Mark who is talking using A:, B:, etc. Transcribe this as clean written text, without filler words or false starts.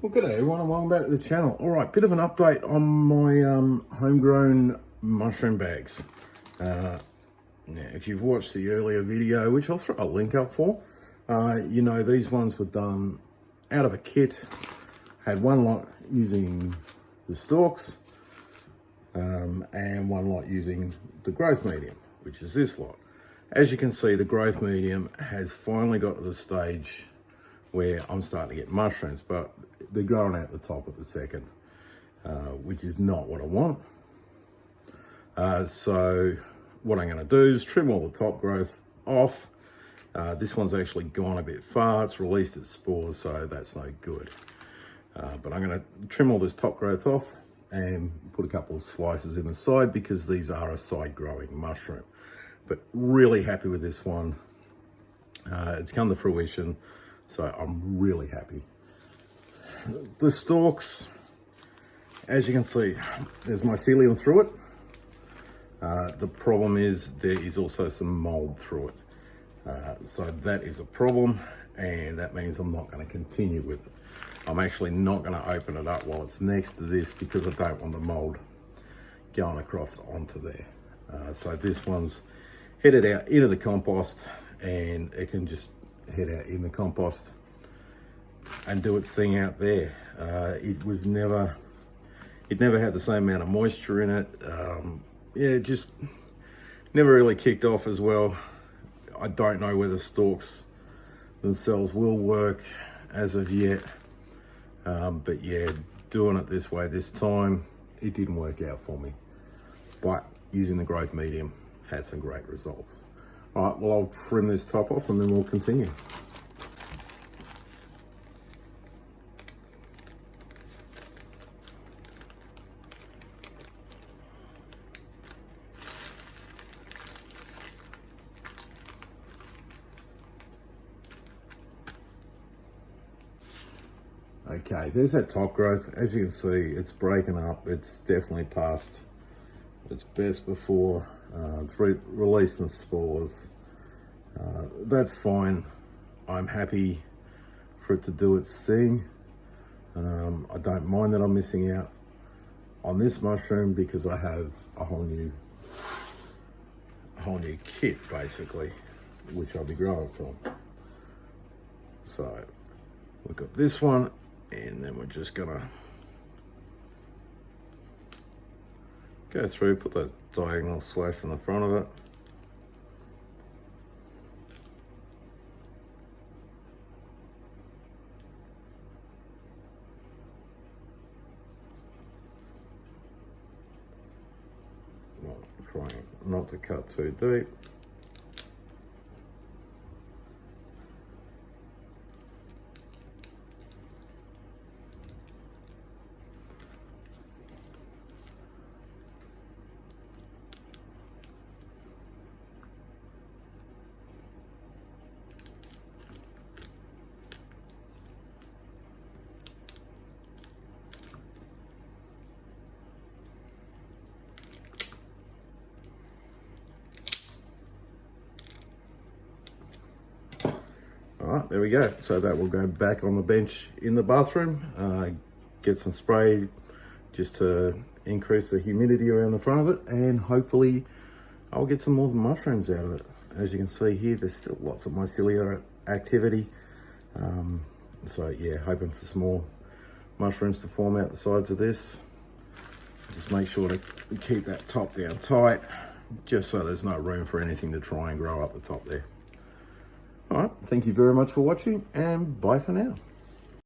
A: Well, good day everyone and welcome back to the channel. All right, bit of an update on my homegrown mushroom bags. Now, if you've watched the earlier video, which I'll throw a link up for, you know these ones were done out of a kit. Had one lot using the stalks and one lot using the growth medium, which is this lot. As you can see, the growth medium has finally got to the stage where I'm starting to get mushrooms, but they're growing out the top at the second, which is not what I want. So what I'm gonna do is trim all the top growth off. This one's actually gone a bit far. It's released its spores, so that's no good. But I'm gonna trim all this top growth off and put a couple of slices in the side because these are a side growing mushroom. But really happy with this one. It's come to fruition, so I'm really happy. The stalks, as you can see, there's mycelium through it. The problem is there is also some mold through it. So that is a problem, and that means I'm not going to continue with it. I'm actually not going to open it up while it's next to this because I don't want the mold going across onto there. So this one's headed out into the compost, and it can just head out in the compost and do its thing out there. It never had the same amount of moisture in it. Yeah, it just never really kicked off as well. I don't know whether stalks themselves will work as of yet. But yeah, doing it this way this time, it didn't work out for me. But using the growth medium had some great results. All right, well, I'll trim this top off and then we'll continue. Okay, there's that top growth. As you can see, it's breaking up. It's definitely past its best before. It's releasing spores. That's fine. I'm happy for it to do its thing. I don't mind that I'm missing out on this mushroom because I have a whole new kit basically, which I'll be growing from. So we've got this one, and then we're just gonna go through, put that diagonal slash in the front of it. Trying not to cut too deep. All right, there we go. So that will go back on the bench in the bathroom. Get some spray just to increase the humidity around the front of it, and hopefully I'll get some more mushrooms out of it. As you can see here, there's still lots of mycelial activity. So yeah, hoping for some more mushrooms to form out the sides of this. Just make sure to keep that top down tight, just so there's no room for anything to try and grow up the top there. All right, thank you very much for watching, and bye for now.